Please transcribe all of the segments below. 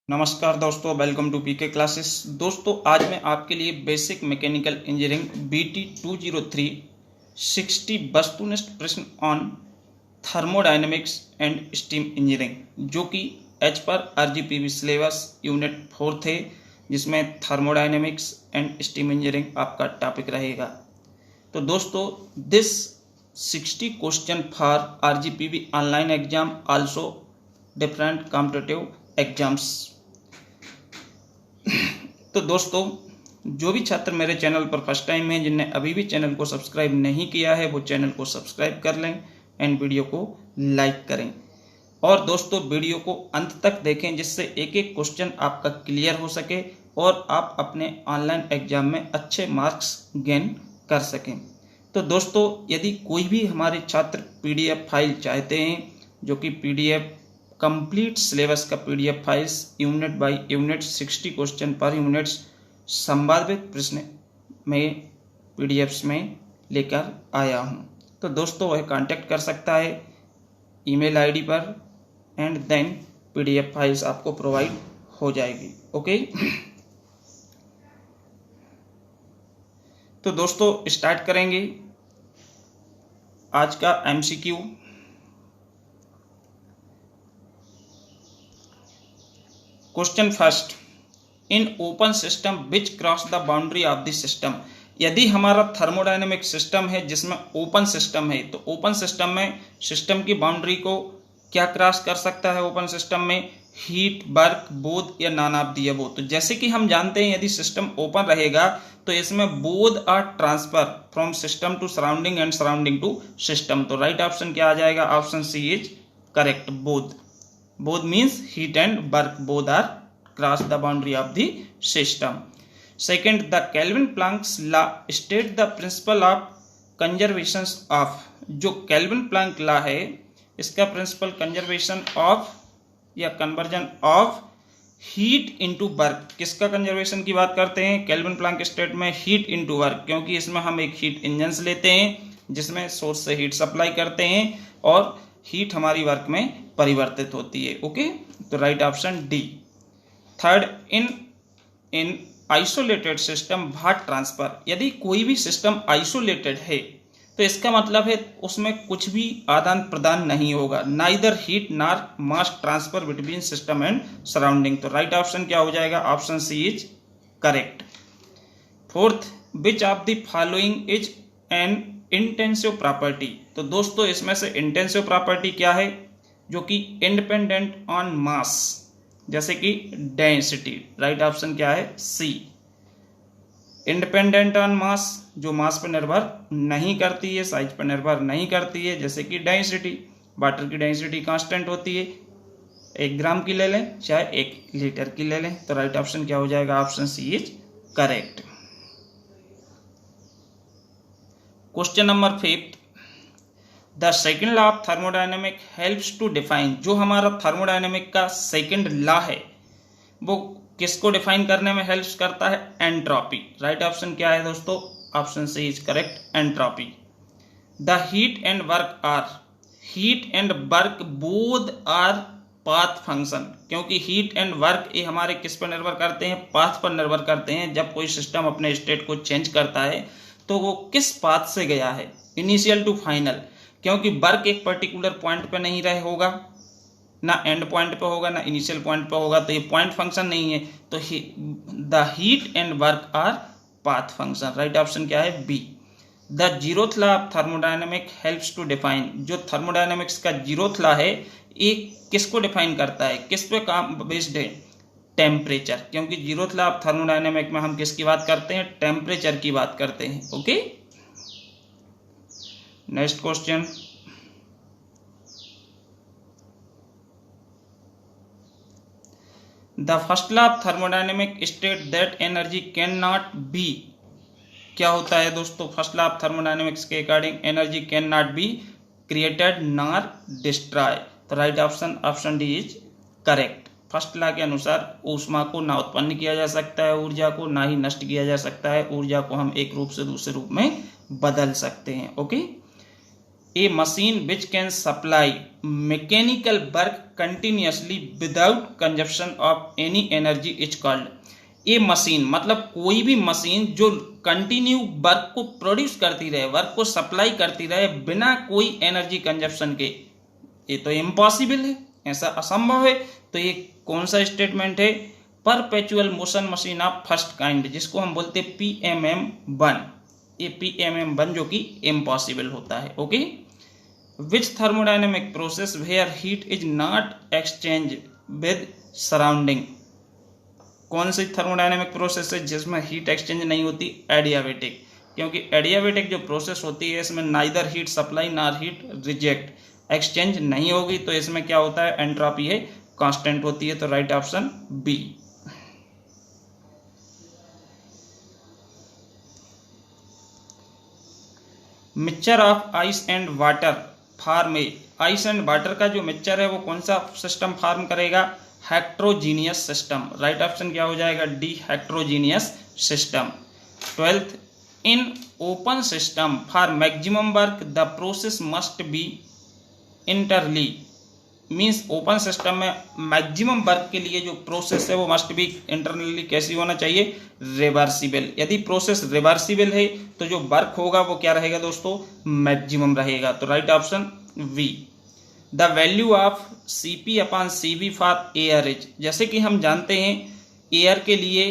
नमस्कार दोस्तों, welcome to PK classes. दोस्तों, आज मैं आपके लिए बेसिक मैकेनिकल इंजीनियरिंग BT 203 60 वस्तुनिष्ठ प्रश्न on thermodynamics and steam engineering, जो कि as per RGPV syllabus unit 4 थे, जिसमें थर्मोडायनेमिक्स एंड स्टीम इंजीनियरिंग आपका टॉपिक रहेगा। तो दोस्तों, this 60 question for RGPV online exam, also different competitive exams. तो दोस्तों, जो भी छात्र मेरे चैनल पर फर्स्ट टाइम हैं, जिनने अभी भी चैनल को सब्सक्राइब नहीं किया है, वो चैनल को सब्सक्राइब कर लें एंड वीडियो को लाइक करें। और दोस्तों, वीडियो को अंत तक देखें, जिससे एक एक क्वेश्चन आपका क्लियर हो सके और आप अपने ऑनलाइन एग्जाम में अच्छे मार्क्स गेन कर सकें। तो दोस्तों, यदि कोई भी हमारे छात्र PDF फाइल चाहते हैं, जो कि PDF कंप्लीट सिलेबस का PDF files unit by unit 60 question पर यूनिट्स संभावित प्रश्न में PDFs में लेकर आया हूं, तो दोस्तों वह कांटेक्ट कर सकता है ईमेल आईडी पर एंड देन PDF फाइल्स आपको प्रोवाइड हो जाएगी। ओके, तो दोस्तों स्टार्ट करेंगे आज का MCQ। Question first, in open system which cross the boundary of the system. यदि हमारा थर्मोडायनेमिक सिस्टम है जिसमें ओपन सिस्टम है, तो ओपन सिस्टम में सिस्टम की बाउंड्री को क्या क्रॉस कर सकता है? ओपन सिस्टम में हीट, वर्क, बोथ या नॉन ऑफ द अबव। तो जैसे कि हम जानते हैं, यदि सिस्टम ओपन रहेगा तो इसमें both are transfer from system to surrounding and surrounding to system. तो राइट ऑप्शन क्या आ जाएगा? Option C is correct. Both means heat and work both are cross the boundary of the system. Second, the Kelvin-Planck's law state the principle of conservation of। जो Kelvin Planck law है, इसका principal conservation of या conversion of heat into work. किसका conservation की बात करते हैं? Kelvin Planck state में हीट इनटू वर्क, क्योंकि इसमें हम एक हीट इंजन लेते हैं जिसमें सोर्स से हीट सप्लाई करते हैं और हीट हमारी वर्क में परिवर्तित होती है। ओके, तो right option D. Third, in isolated system what transfer. यदि कोई भी सिस्टम आइसोलेटेड है तो इसका मतलब है उसमें कुछ भी आदान प्रदान नहीं होगा, neither heat nor mass transfer between system and surrounding. तो राइट ऑप्शन क्या हो जाएगा? Option C is correct. Fourth, which of the following is an intensive property. तो दोस्तों, इसमें से इंटेंसिव प्रॉपर्टी क्या है? जो कि इंडिपेंडेंट ऑन मास, जैसे कि डेंसिटी। राइट ऑप्शन क्या है? सी। इंडिपेंडेंट ऑन मास, जो मास पर निर्भर नहीं करती है, साइज पर निर्भर नहीं करती है, जैसे कि डेंसिटी। वाटर की डेंसिटी कांस्टेंट होती है, 1 ग्राम की ले लें चाहे 1 लीटर की ले लें। तो राइट ऑप्शन क्या हो जाएगा? Option C is correct. Question number 5, the second law of thermodynamic helps to define. जो हमारा थर्मोडायनेमिक का सेकेंड लॉ है, वो किसको डिफाइन करने में हेल्प्स करता है? एंट्रोपी। राइट ऑप्शन क्या है दोस्तों? Option C is correct, entropy. The heat and work both are path function. क्योंकि हीट एंड वर्क ये हमारे किस पर निर्भर करते हैं? पाथ पर निर्भर करते हैं। जब कोई सिस्टम अपने स्टेट को चेंज करता है तो वो किस पाथ से गया है, इनिशियल टू फाइनल। क्योंकि वर्क एक पर्टिकुलर पॉइंट पे नहीं रहे होगा, ना एंड पॉइंट पे होगा ना इनिशियल पॉइंट पे होगा, तो ये पॉइंट फंक्शन नहीं है। तो the heat and work are path function. Right option क्या है? B. The zeroth law of thermodynamic helps to define. जो थर्मोडायनेमिक्स का जीरोथ लॉ है, ये किसको डिफाइन करता है? किस पे काम बेस्ड है? टेम्परेचर। क्योंकि जीरोथ लॉ ऑफ थर्मोडायनेमिक में हम किसकी बात करते हैं? टेम्परेचर की बात करते हैं। Okay, next question, the first law of thermodynamic state that energy can not be. क्या होता है दोस्तों? फर्स्ट लॉ ऑफ थर्मोडायनेमिक्स के according energy can not be created nor destroy. तो right option D is correct. First law के अनुसार ऊष्मा को ना उत्पन्न किया जा सकता है, ऊर्जा को ना ही नष्ट किया जा सकता है। ऊर्जा को हम एक रूप से दूसरे रूप में बदल सकते हैं। Okay, A machine which can supply mechanical work continuously without consumption of any energy is called. A machine मतलब कोई भी मशीन जो कंटिन्यू वर्क को प्रोड्यूस करती रहे, वर्क को सप्लाई करती रहे बिना कोई एनर्जी कंजप्शन के, ये तो इम्पॉसिबल है, ऐसा असंभव है। तो ये कौन सा स्टेटमेंट है? Perpetual motion machine of first kind, जिसको हम बोलते हैं PMM1, ये PMM1 जो कि इम्पॉसिबल होता है। Okay, which thermodynamic process where heat is not exchange with surrounding, कौन सी थर्मोडायनेमिक प्रोसेस है जिसमें हीट एक्सचेंज नहीं होती? एडियाबेटिक, क्योंकि एडियाबेटिक जो प्रोसेस होती है इसमें neither heat supply nor heat reject, exchange नहीं होगी, तो इसमें क्या होता है? एंट्रोपी है कांस्टेंट होती है। तो right option B. Mixture of ice and water form A, ice and water का जो मिक्सचर है वो कौन सा सिस्टम फार्म करेगा? Heterogeneous system. राइट ऑप्शन क्या हो जाएगा? D, heterogeneous system. 12th, in open system for maximum work the process must be internally, means open system में मैक्सिमम वर्क के लिए जो प्रोसेस है वो मस्ट बी इंटरनली कैसी होना चाहिए? रिवर्सिबल। यदि प्रोसेस रिवर्सिबल है तो जो वर्क होगा वो क्या रहेगा दोस्तों? मैक्सिमम रहेगा। तो right option B. The value of Cp upon Cv for air is, जैसे कि हम जानते हैं एयर के लिए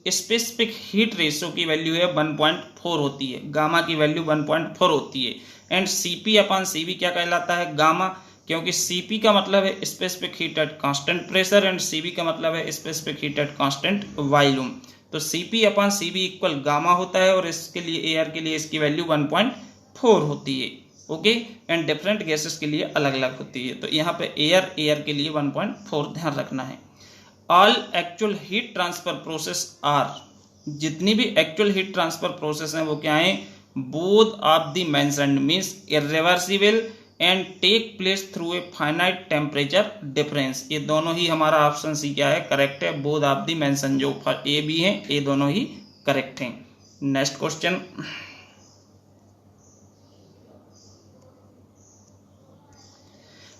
स्पेसिफिक हीट रेशियो की वैल्यू है 1.4 होती है, गामा की वैल्यू 1.4 होती है। एंड Cp अपॉन Cv क्या कहलाता है? गामा, क्योंकि Cp का मतलब है specific heat at constant pressure and Cv का मतलब है specific heat at constant volume. तो Cp upon Cv equal gamma होता है और इसके लिए एयर के लिए इसकी वैल्यू 1.4 होती है। ओके, एंड डिफरेंट गैसेस के लिए अलग अलग होती है। तो यहाँ पे एयर के लिए 1.4 ध्यान रखना है। All actual heat transfer process are, जितनी भी एक्चुअल हीट ट्रांसफर प्रोसेस हैं वो क्या है? Both of the mentioned means irreversible and take place through a finite temperature difference. ये दोनों ही हमारा ऑप्शन सी क्या है? करेक्ट है। बोथ ऑफ द मेंशन जो ए बी है ये दोनों ही करेक्ट हैं। Next question,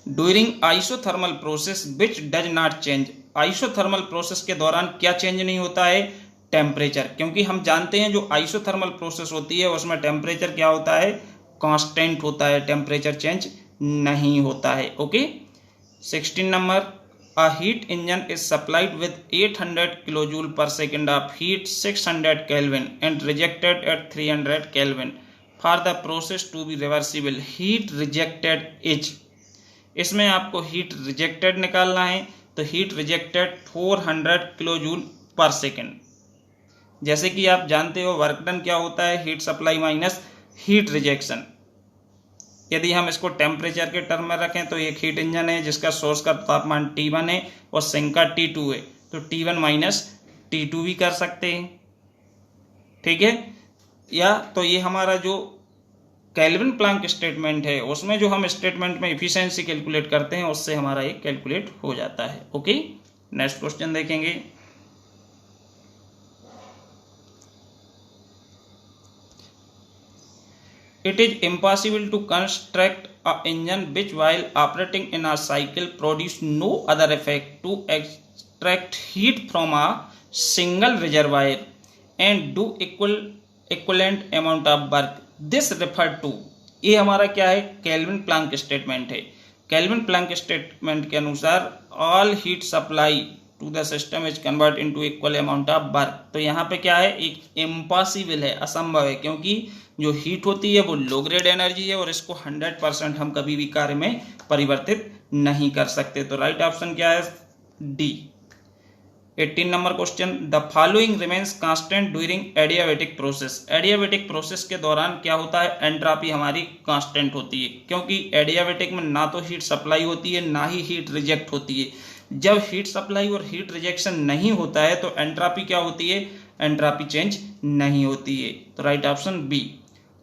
during isothermal process which does not change, isothermal process के दौरान क्या चेंज नहीं होता है? टेम्परेचर, क्योंकि हम जानते हैं जो आइसोथर्मल प्रोसेस होती है उसमें टेम्परेचर क्या होता है? कांस्टेंट होता है, टेम्परेचर चेंज नहीं होता है। Okay, 16 number, a heat engine is supplied with 800 kilojoule per second of heat 600 kelvin and rejected at 300 kelvin for the process to be reversible, heat rejected is, इसमें आपको हीट रिजेक्टेड निकालना है। तो heat rejected 400 kilojoule per second. जैसे कि आप जानते हो वर्क डन क्या होता है? Heat supply minus heat rejection. यदि हम इसको टेम्परेचर के टर्म में रखें तो एक हीट इंजन है जिसका सोर्स का तापमान T1 है और सिंक का T2 है, तो T1 माइनस T2 भी कर सकते हैं, ठीक है। या तो ये हमारा जो केल्विन प्लैंक स्टेटमेंट है उसमें जो हम स्टेटमेंट में इफिशिएंसी कैलकुलेट करते हैं उससे हमारा ये कैलकुलेट हो जाता है। ओके, नेक्स्ट क्वेश्चन देखेंगे। It is impossible to construct a engine which while operating in a cycle produce no other effect to extract heat from a single reservoir and do equivalent amount of work. This referred to, ये हमारा क्या है? Kelvin Planck statement है। Kelvin Planck statement के अनुसार all heat supply to the system is convert into equal amount of work. तो यहाँ पे क्या है? एक इम्पॉसिबल है, असंभव है, क्योंकि जो हीट होती है वो लो ग्रेड एनर्जी है और इसको 100% हम कभी भी कार्य में परिवर्तित नहीं कर सकते। तो राइट ऑप्शन क्या है? D. 18 number question, the following remains constant during adiabatic process. Adiabatic process के दौरान क्या होता है? एंट्रोपी हमारी कांस्टेंट होती है, क्योंकि एडियाबेटिक में ना तो हीट सप्लाई होती है ना ही हीट रिजेक्ट होती है। जब हीट सप्लाई और हीट रिजेक्शन नहीं होता है तो एंट्रोपी क्या होती है? एंट्रोपी चेंज नहीं होती है। तो right option B.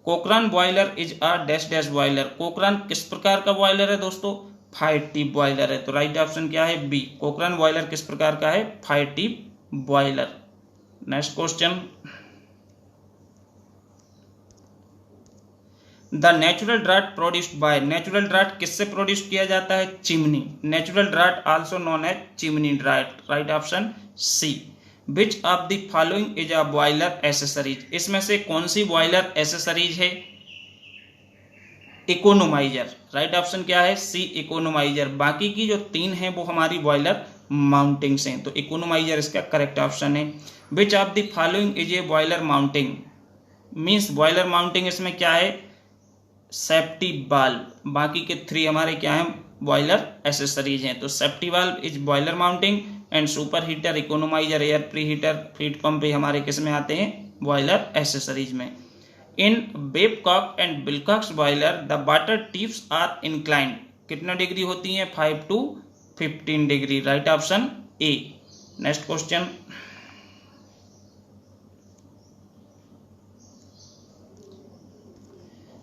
Cochran boiler is a dash dash boiler. Cochran किस प्रकार का बॉयलर है दोस्तों? फायर टिप बॉयलर है। तो राइट ऑप्शन क्या है? बी। कोकरान बॉयलर किस प्रकार का है? Fire tube boiler. Next question, the natural draft produced by, natural draft किससे प्रोड्यूस किया जाता है? Chimney, natural draft also known as chimney draft, right option C. Which of the following is a boiler accessories, इसमें से कौन सी boiler accessories है? Economiser, right option क्या है? C economiser. बाकी की जो 3 है वो हमारी बॉयलर माउंटिंग्स हैं, तो इकोनोमाइजर इसका करेक्ट ऑप्शन है। विच of the following is a boiler mounting, means boiler mounting इसमें क्या है? Safety valve. बाकी के 3 हमारे क्या हैं? बॉयलर एसेसरीज हैं। तो safety valve is boiler mounting and super heater, economiser, air pre heater, feed pump भी हमारे किस में आते हैं? बॉयलर एसेसरीज में। In Babcock and Wilcox boiler the water tips are inclined, कितना डिग्री होती है? 5 to 15 degree, right option A. Next question,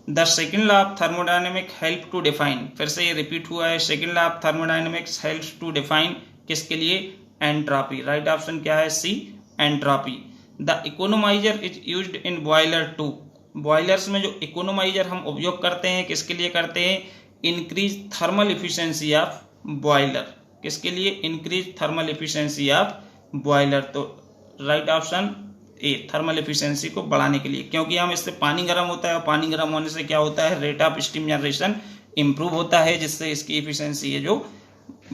the second law of thermodynamic help to define, फिर से ये रिपीट हुआ है। Second law of thermodynamics help to define किसके लिए? एंट्रोपी, राइट ऑप्शन क्या है? C entropy. The economiser is used in boiler to, boilers में जो इकोनोमाइजर हम उपयोग करते हैं किसके लिए करते हैं? Increase thermal efficiency of boiler, किसके लिए? Increase thermal efficiency of boiler, तो right option A, thermal efficiency को बढ़ाने के लिए, क्योंकि हम इससे पानी गर्म होता है और पानी गर्म होने से क्या होता है? Rate of steam generation improve होता है, जिससे इसकी इफिशिएंसी है जो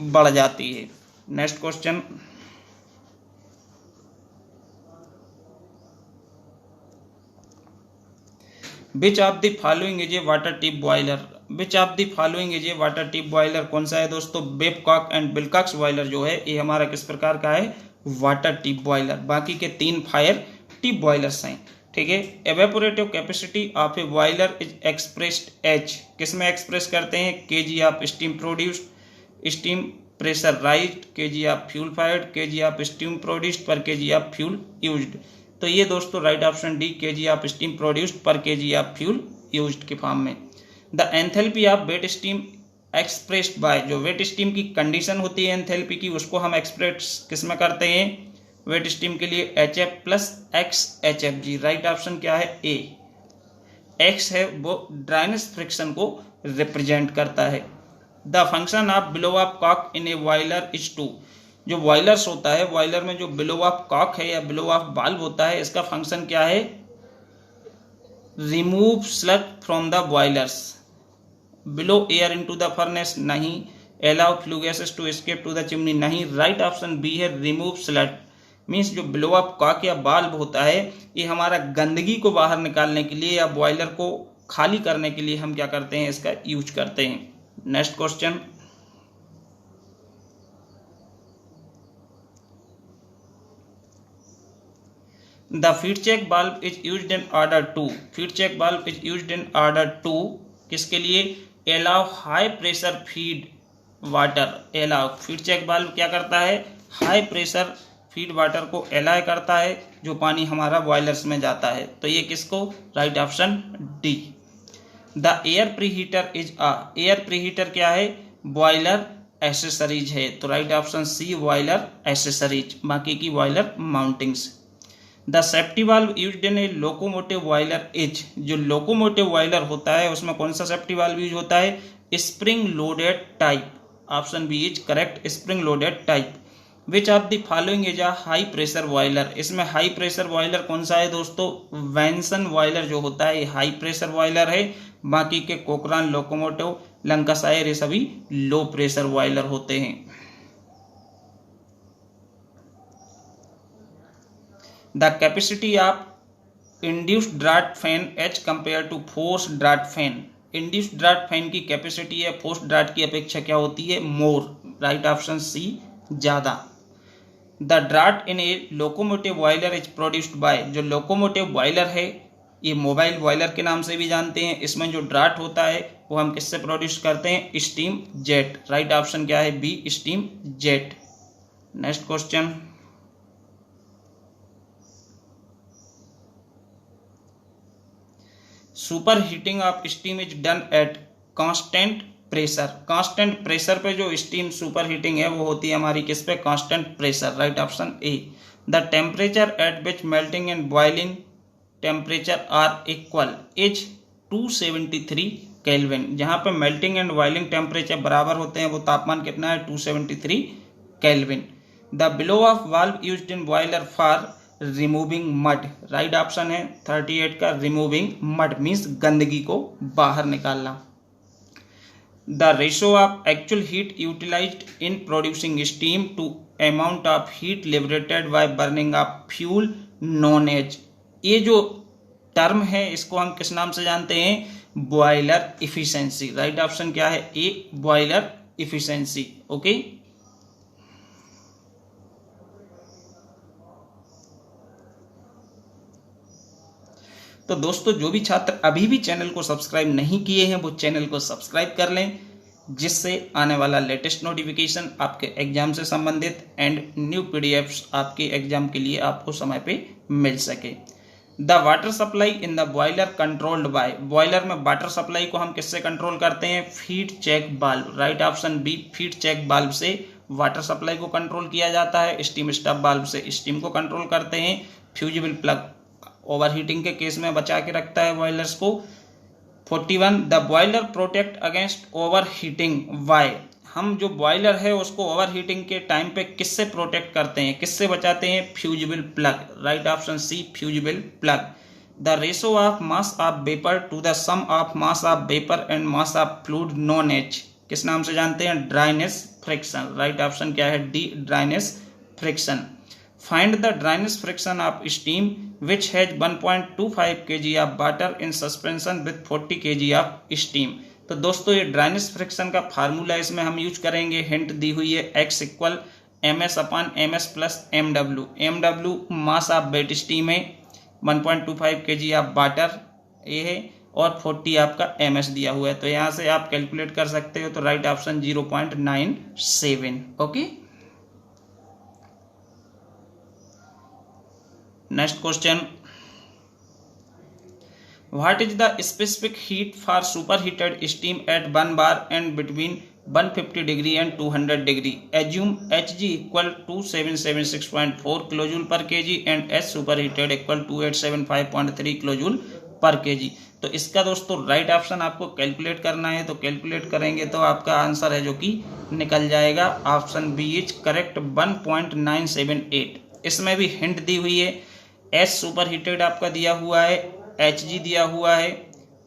बढ़ जाती है। Next question, which of the following is a water tip boiler, which of the following is a water tip boiler, कौन सा है दोस्तों? बेबकॉक एंड विल्कॉक्स बॉयलर जो है ये हमारा किस प्रकार का है? Water tip boiler. बाकी के 3 फायर टिप बॉयलर्स हैं, ठीक है। Evaporative capacity of a boiler is expressed H, किस में एक्सप्रेस करते हैं? KG of steam produced, steam pressurised, KG of fuel fired, KG of steam produced per KG of fuel used. तो ये दोस्तों right option D, KG of steam produced per KG of fuel used के form में। The enthalpy of wet steam expressed by, जो wait steam की condition होती है enthalpy की, उसको हम एक्सप्रेस किस में करते हैं? वेट स्टीम के लिए HF plus x HFG, right option क्या है? ए। एक्स है वो ड्राइनेस फ्रिक्शन को रिप्रेजेंट करता है। The function of blow off cock in a boiler is to, जो बॉयलर्स होता है, बॉयलर में जो ब्लो ऑफ कॉक है या ब्लो ऑफ वाल्व होता है, इसका फंक्शन क्या है? Remove slug from the boilers, blow air into the furnace नहीं, allow flue gases to escape to the chimney नहीं, राइट ऑप्शन बी है रिमूव स्लग। मीन्स जो ब्लो ऑफ कॉक या वाल्व होता है ये हमारा गंदगी को बाहर निकालने के लिए या बॉयलर को खाली करने के लिए हम क्या करते हैं? इसका यूज करते हैं। Next question, the feed check valve is used in order to, feed check valve is used in order to किसके लिए? Allow high pressure feed water, allow, feed check valve क्या करता है? हाई प्रेशर फीड वाटर को allow करता है, जो पानी हमारा बॉयलर्स में जाता है। तो ये किसको? Right option D. The air pre heater is a, air pre heater क्या है? बॉयलर एसेसरीज है, तो right option C boiler accessories, बाकी की boiler mountings. The safety valve used in a locomotive boiler is, जो लोकोमोटिव बॉयलर होता है उसमें कौन सा सेफ्टी वाल्व यूज होता है? Spring loaded type, option B is correct, spring loaded type. Which of the following is a high pressure boiler, इसमें high pressure boiler कौन सा है दोस्तों? वेंसन बॉयलर जो होता है ये हाई प्रेशर बॉयलर है, बाकी के कोकरान, लोकोमोटिव, लंकाशायर ये सभी लो प्रेशर बॉयलर होते हैं। The capacity of induced draft fan as compare to force draft fan, induced draft fan की कैपेसिटी है फोर्स ड्राफ्ट की अपेक्षा क्या होती है? मोर, राइट ऑप्शन सी ज्यादा। The draft in a locomotive boiler is produced by, जो लोकोमोटिव बॉयलर है ये मोबाइल बॉयलर के नाम से भी जानते हैं, इसमें जो ड्राफ्ट होता है वो हम किससे प्रोड्यूस करते हैं? स्टीम जेट, राइट ऑप्शन क्या है? B steam jet. Next question, super heating of steam is done at constant pressure, constant pressure पे जो स्टीम सुपर हीटिंग है वो होती है हमारी किस पे? Constant pressure, right option A. The temperature at which melting and boiling temperature are equal is 273 Kelvin. जहां पे मेल्टिंग एंड बॉइलिंग टेम्परेचर बराबर होते हैं वो तापमान कितना है 273 kelvin. The below of valve used in boiler for removing mud, right option है 38 का, रिमूविंग मड मीन्स गंदगी को बाहर निकालना। The ratio of actual heat utilised in producing steam to amount of heat liberated by burning of fuel known as, ये जो term है इसको हम किस नाम से जानते हैं, बॉयलर इफिशिएंसी। राइट ऑप्शन क्या है ए, बॉयलर इफिशिएंसी। ओके, तो दोस्तों जो भी छात्र अभी भी चैनल को सब्सक्राइब नहीं किए हैं वो चैनल को सब्सक्राइब कर लें, जिससे आने वाला लेटेस्ट नोटिफिकेशन आपके एग्जाम से संबंधित एंड न्यू पीडीएफ्स आपके एग्जाम के लिए आपको समय पे मिल सके। The water supply in the boiler controlled by, boiler में वाटर सप्लाई को हम किससे कंट्रोल करते हैं, feed check valve. Right option B, feed check valve से वाटर सप्लाई को कंट्रोल किया जाता है। स्टीम स्टॉप बाल्व से स्टीम को कंट्रोल करते हैं। फ्यूजिबल प्लग ओवरहीटिंग के केस में बचा के रखता है बॉयलर्स को। 41 the boiler protect against overheating why, हम जो बॉयलर है उसको ओवरहीटिंग के टाइम पे किससे प्रोटेक्ट करते हैं, किससे बचाते हैं, fusible plug. Right option C, fusible plug. The ratio of mass of vapour to the sum of mass of vapour and mass of fluid known H, किस नाम से जानते हैं, ड्राइनेस फ्रिक्शन। राइट ऑप्शन क्या है D, dryness friction. Find the dryness friction of steam which has 1.25 kg of water in suspension with 40 kg of steam। तो दोस्तों ये ड्राइनेस फ्रिक्शन का फार्मूला इसमें हम यूज करेंगे, हिंट दी हुई है x equal ms/ms plus mw। mw mass of wet steam है, 1.25 kg ऑफ वाटर ये है और 40 आपका ms दिया हुआ है, तो यहाँ से आप कैलकुलेट कर सकते हो। तो right option 0.97। Okay, next question, what is the specific heat for super heated steam at 1 bar and between 150 degree and 200 degree. Assume Hg equal 2776.4 kilojoule per KG and H super heated equal 2875.3 kilojoule per KG. तो इसका दोस्तों right option आपको calculate करना है, तो calculate करेंगे तो आपका आंसर है जो कि निकल जाएगा ऑप्शन बी इज करेक्ट 1.978। इसमें भी हिंट दी हुई है, एच सुपर हीटेड आपका दिया हुआ है, Hg दिया हुआ है,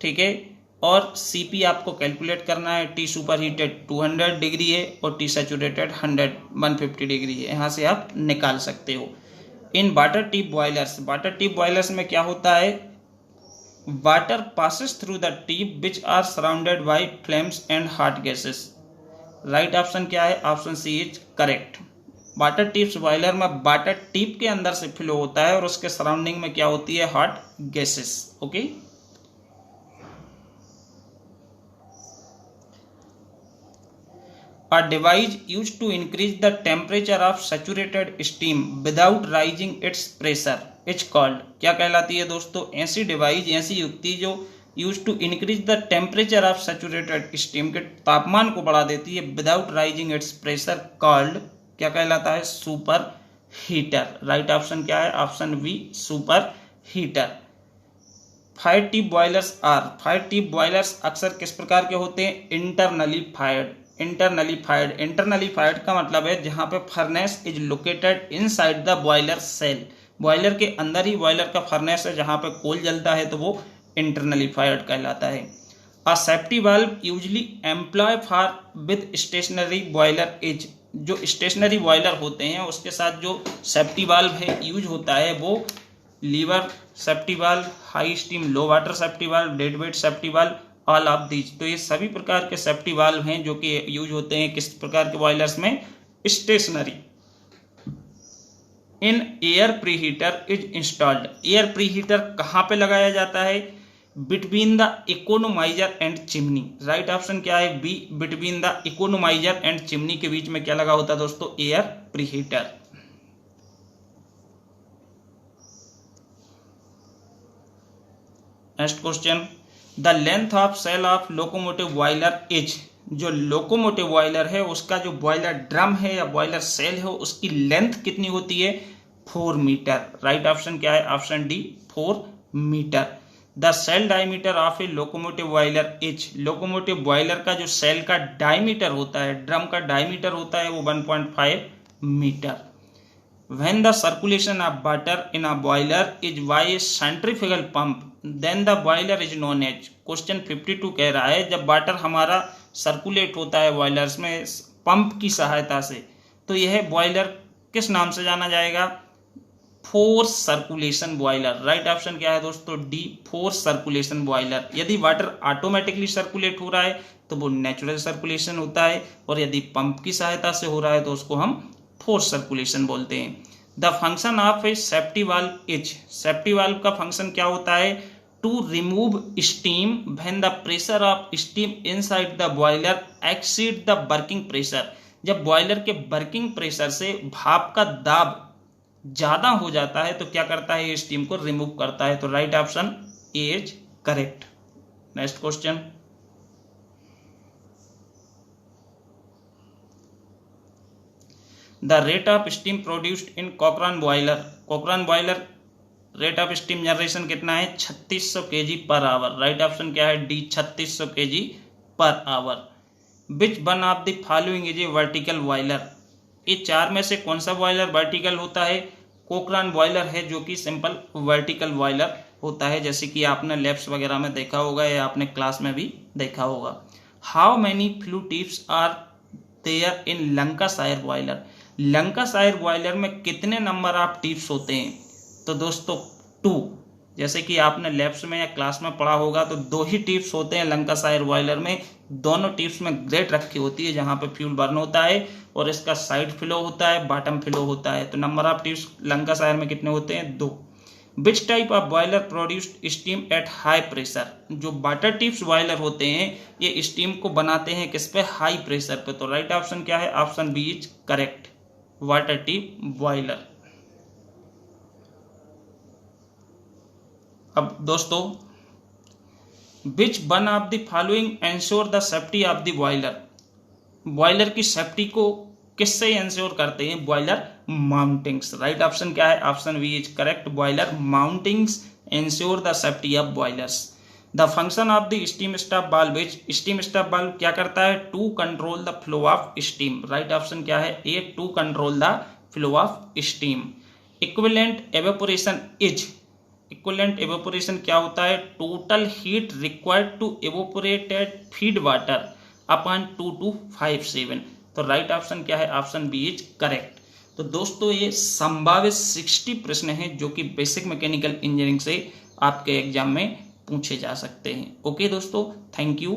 ठीक है, और Cp आपको कैलकुलेट करना है। T सुपर हीटेड 200 डिग्री है और T सैचुरेटेड 150 डिग्री है, यहाँ से आप निकाल सकते हो। In water tube boilers, water tube boilers में क्या होता है, water passes through the tube which are surrounded by flames and hot gases. Right option क्या है, option C is correct. Water tubes boiler में वाटर टिप के अंदर से फ्लो होता है और उसके सराउंडिंग में क्या होती है, hot gases. Okay, a device used to increase the temperature of saturated steam without raising its pressure is called, क्या कहलाती है दोस्तों, ऐसी डिवाइस, ऐसी युक्ति जो use to increase the temperature of saturated steam के तापमान को बढ़ा देती है without raising its pressure called, क्या कहलाता है, सुपर हीटर। राइट ऑप्शन क्या है, option B, super heater. Fire tip boilers are, fire tip boilers अक्सर किस प्रकार के होते हैं, internally fired. Internally fired, internally fired का मतलब है जहां पे furnace is located inside the boiler shell, boiler के अंदर ही बॉयलर का फर्नेस है जहां पे कोल जलता है, तो वो इंटरनली फायर्ड कहलाता है। A safety valve usually employed for with stationary boiler is, जो स्टेशनरी बॉयलर होते हैं उसके साथ जो सेफ्टी वाल्व है यूज होता है वो lever safety valve, high steam low water safety valve, dead weight safety valve, all of these. तो ये सभी प्रकार के सेफ्टी वाल्व हैं जो कि यूज होते हैं किस प्रकार के बॉयलर्स में, stationary. An air preheater is installed, air preheater कहाँ पे लगाया जाता है, between the economiser and chimney. Right option क्या है, B, between the economiser and chimney के बीच में क्या लगा होता है दोस्तों, air preheater. Next question, the length of shell of locomotive boiler is, जो लोकोमोटिव बॉयलर है उसका जो बॉयलर ड्रम है या बॉयलर सेल है उसकी लेंथ कितनी होती है, 4 मीटर। राइट ऑप्शन क्या है, option D, 4 metre. The shell diameter of a locomotive boiler is, locomotive boiler का जो सेल का डायमीटर होता है, ड्रम का डायमीटर होता है वो 1.5 metre. When the circulation of water in a boiler is by a centrifugal pump, then the boiler is known as, question 52 कह रहा है जब वाटर हमारा सर्कुलेट होता है बॉयलर्स में पंप की सहायता से, तो यह बॉयलर किस नाम से जाना जाएगा? Force circulation boiler. Right option क्या है दोस्तों? D, force circulation boiler. यदि वाटर ऑटोमेटिकली सर्कुलेट हो रहा है तो वो नेचुरल सर्कुलेशन होता है, और यदि पंप की सहायता से हो रहा है तो उसको हम फोर्स सर्कुलेशन बोलते हैं। The function of a safety valve is, safety valve का फंक्शन क्या होता है? To remove steam when the pressure of steam inside the boiler exceed the working pressure, जब बॉयलर के वर्किंग प्रेशर से भाप का दाब ज्यादा हो जाता है तो क्या करता है? स्टीम को रिमूव करता है। तो right option A is correct. Next question, the rate of steam produced in कॉकरॉन boiler, कॉकरॉन boiler rate of steam generation कितना है? 3600 kg per hour. Right option क्या है? D, 3600 kg per hour. Which one of the following is a vertical boiler, ये चार में से कौन सा बॉयलर वर्टिकल होता है? कॉकरॉन बॉयलर है जो कि सिंपल वर्टिकल बॉयलर होता है, जैसे कि आपने लैब्स वगैरह में देखा होगा या आपने क्लास में भी देखा होगा। How many flue tubes are there in Lancashire boiler, Lancashire boiler में कितने नंबर ऑफ टिप्स होते हैं? तो दोस्तों 2, जैसे कि आपने लैब्स में या क्लास में पढ़ा होगा तो 2 ही टिप्स होते हैं लंकाशायर बॉयलर में। दोनों टिप्स में ग्रेट रखी होती है जहां पे फ्यूल बर्न होता है, और इसका साइड फ्लो होता है, बॉटम फ्लो होता है। तो नंबर ऑफ टिप्स लंकाशायर में कितने होते हैं? 2। Which type of boiler produced steam at high pressure, जो वाटर टिप्स बॉयलर होते हैं ये स्टीम को बनाते हैं किस पे? हाई प्रेशर पे। तो राइट ऑप्शन क्या है? Option B is correct, water tip boiler. अब दोस्तों, which one of the following ensure the safety of the boiler, boiler की सेफ्टी को किससे एंश्योर करते हैं? Boiler mountings. राइट ऑप्शन क्या है? Option B is correct, boiler mountings ensure the safety of boilers. The function of the steam stop valve is, steam stop valve क्या करता है? To control the flow of steam. Right option क्या है? A, to control the flow of steam. Equivalent evaporation is, equivalent evaporation क्या होता है? Total heat required to evaporated feed water upon 2257। तो right option क्या है? Option B is correct. तो दोस्तों ये संभावित 60 प्रश्न हैं जो कि बेसिक मैकेनिकल इंजीनियरिंग से आपके एग्जाम में पूछे जा सकते हैं। ओके दोस्तों, थैंक यू।